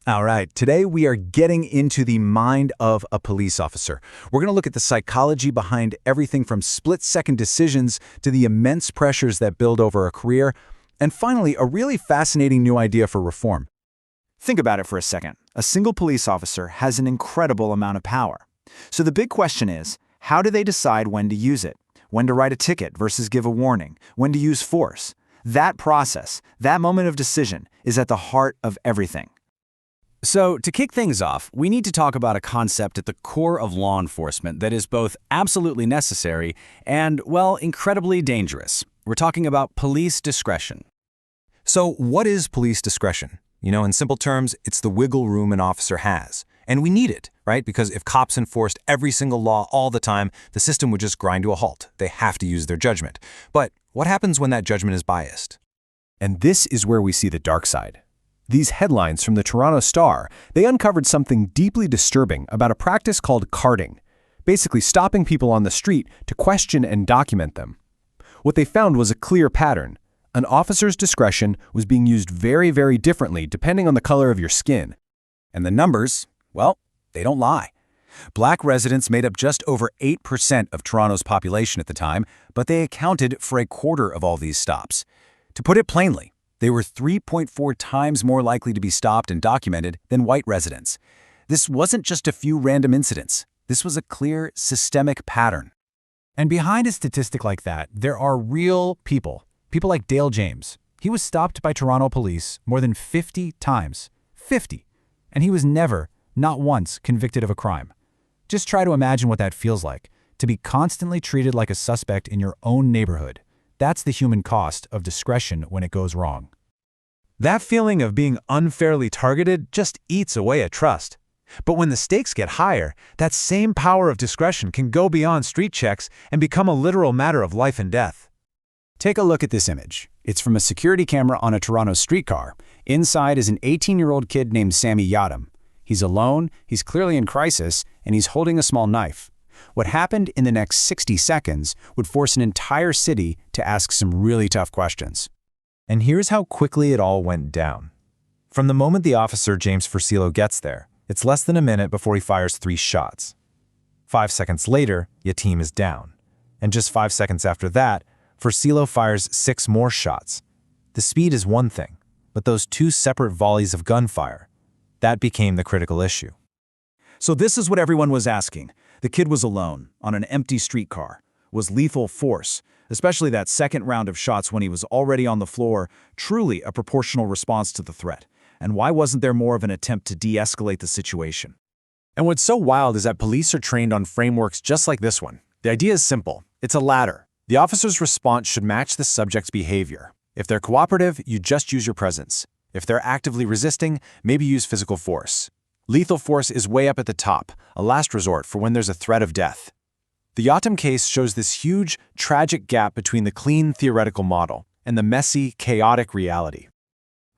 All right, today we are getting into the mind of a police officer. We're going to look at the psychology behind everything from split-second decisions to the immense pressures that build over a career, and finally, a really fascinating new idea for reform. Think about it for a second. A single police officer has an incredible amount of power. So the big question is, how do they decide when to use it? When to write a ticket versus give a warning? When to use force? That process, that moment of decision, is at the heart of everything. So, to kick things off, we need to talk about a concept at the core of law enforcement that is both absolutely necessary and, well, incredibly dangerous. We're talking about police discretion. So what is police discretion? In simple terms, it's the wiggle room an officer has. And we need it, right? Because if cops enforced every single law all the time, the system would just grind to a halt. They have to use their judgment. But what happens when that judgment is biased? And this is where we see the dark side. These headlines from the Toronto Star, they uncovered something deeply disturbing about a practice called carding, basically stopping people on the street to question and document them. What they found was a clear pattern. An officer's discretion was being used very, very differently depending on the color of your skin. And the numbers, well, they don't lie. Black residents made up just over 8% of Toronto's population at the time, but they accounted for a quarter of all these stops. To put it plainly, they were 3.4 times more likely to be stopped and documented than white residents. This wasn't just a few random incidents. This was a clear, systemic pattern. And behind a statistic like that, there are real people. People like Dale James. He was stopped by Toronto police more than 50 times. 50. And he was never, not once, convicted of a crime. Just try to imagine what that feels like, to be constantly treated like a suspect in your own neighborhood. That's the human cost of discretion when it goes wrong. That feeling of being unfairly targeted just eats away at trust. But when the stakes get higher, that same power of discretion can go beyond street checks and become a literal matter of life and death. Take a look at this image. It's from a security camera on a Toronto streetcar. Inside is an 18-year-old kid named Sammy Yadam. He's alone, he's clearly in crisis, and he's holding a small knife. What happened in the next 60 seconds would force an entire city to ask some really tough questions. And here's how quickly it all went down. From the moment the officer James Furcillo gets there, it's less than a minute before he fires 3 shots. 5 seconds later, Yatim is down. And just 5 seconds after that, Furcillo fires 6 more shots. The speed is one thing, but those 2 separate volleys of gunfire, that became the critical issue. So this is what everyone was asking. The kid was alone, on an empty streetcar. Was lethal force, especially that second round of shots when he was already on the floor, truly a proportional response to the threat? And why wasn't there more of an attempt to de-escalate the situation? And what's so wild is that police are trained on frameworks just like this one. The idea is simple. It's a ladder. The officer's response should match the subject's behavior. If they're cooperative, you just use your presence. If they're actively resisting, maybe use physical force. Lethal force is way up at the top, a last resort for when there's a threat of death. The Yatim case shows this huge, tragic gap between the clean theoretical model and the messy, chaotic reality.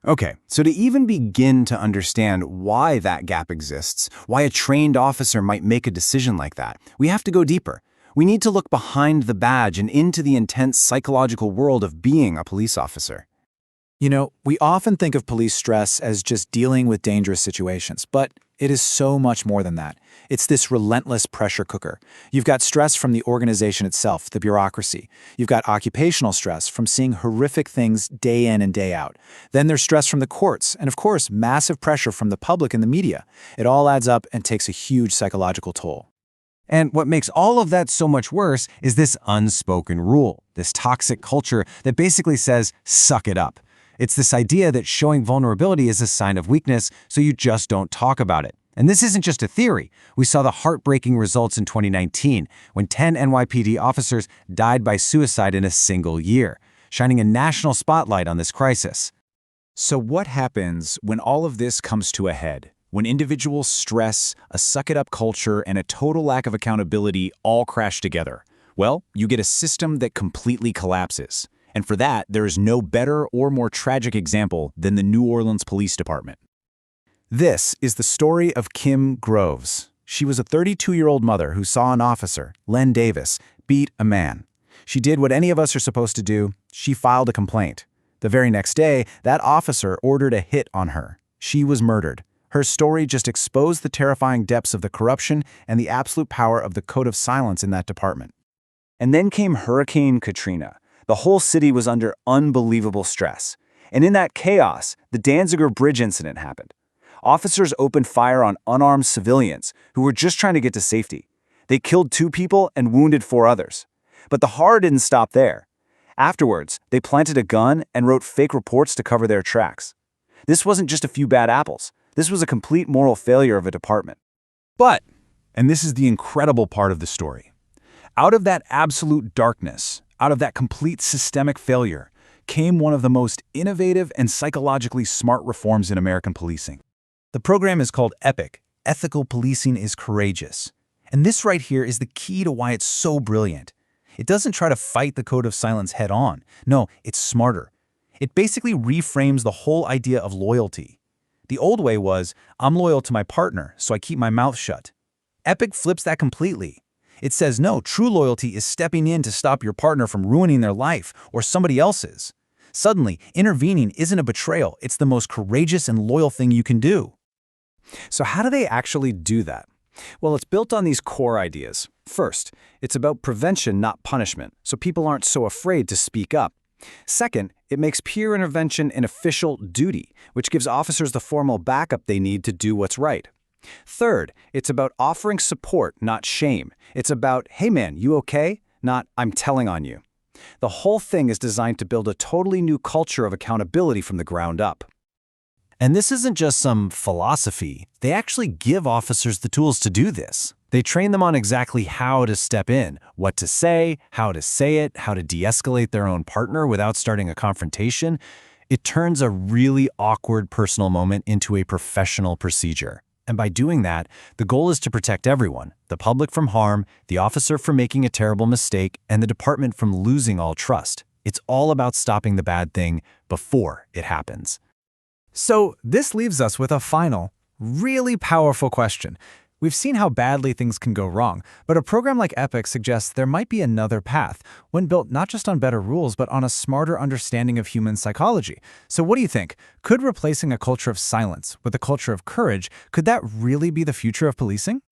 Okay, so to even begin to understand why that gap exists, why a trained officer might make a decision like that, we have to go deeper. We need to look behind the badge and into the intense psychological world of being a police officer. We often think of police stress as just dealing with dangerous situations, but it is so much more than that. It's this relentless pressure cooker. You've got stress from the organization itself, the bureaucracy. You've got occupational stress from seeing horrific things day in and day out. Then there's stress from the courts, and of course, massive pressure from the public and the media. It all adds up and takes a huge psychological toll. And what makes all of that so much worse is this unspoken rule, this toxic culture that basically says, suck it up. It's this idea that showing vulnerability is a sign of weakness, so you just don't talk about it. And this isn't just a theory. We saw the heartbreaking results in 2019, when 10 NYPD officers died by suicide in a single year, shining a national spotlight on this crisis. So what happens when all of this comes to a head? When individual stress, a suck-it-up culture, and a total lack of accountability all crash together? Well, you get a system that completely collapses. And for that, there is no better or more tragic example than the New Orleans Police Department. This is the story of Kim Groves. She was a 32-year-old mother who saw an officer, Len Davis, beat a man. She did what any of us are supposed to do. She filed a complaint. The very next day, that officer ordered a hit on her. She was murdered. Her story just exposed the terrifying depths of the corruption and the absolute power of the code of silence in that department. And then came Hurricane Katrina. The whole city was under unbelievable stress. And in that chaos, the Danziger Bridge incident happened. Officers opened fire on unarmed civilians who were just trying to get to safety. They killed 2 people and wounded 4 others. But the horror didn't stop there. Afterwards, they planted a gun and wrote fake reports to cover their tracks. This wasn't just a few bad apples. This was a complete moral failure of a department. But, and this is the incredible part of the story, out of that absolute darkness, out of that complete systemic failure, came one of the most innovative and psychologically smart reforms in American policing. The program is called EPIC, Ethical Policing is Courageous. And this right here is the key to why it's so brilliant. It doesn't try to fight the code of silence head on. No, it's smarter. It basically reframes the whole idea of loyalty. The old way was, I'm loyal to my partner, so I keep my mouth shut. EPIC flips that completely. It says, no, true loyalty is stepping in to stop your partner from ruining their life or somebody else's. Suddenly, intervening isn't a betrayal, it's the most courageous and loyal thing you can do. So how do they actually do that? Well, it's built on these core ideas. First, it's about prevention, not punishment, so people aren't so afraid to speak up. Second, it makes peer intervention an official duty, which gives officers the formal backup they need to do what's right. Third, it's about offering support, not shame. It's about, hey man, you okay? Not, I'm telling on you. The whole thing is designed to build a totally new culture of accountability from the ground up. And this isn't just some philosophy. They actually give officers the tools to do this. They train them on exactly how to step in, what to say it, how to de-escalate their own partner without starting a confrontation. It turns a really awkward personal moment into a professional procedure. And by doing that, the goal is to protect everyone, the public from harm, the officer from making a terrible mistake, and the department from losing all trust. It's all about stopping the bad thing before it happens. So this leaves us with a final, really powerful question. We've seen how badly things can go wrong, but a program like EPIC suggests there might be another path, one built not just on better rules, but on a smarter understanding of human psychology. So what do you think? Could replacing a culture of silence with a culture of courage, could that really be the future of policing?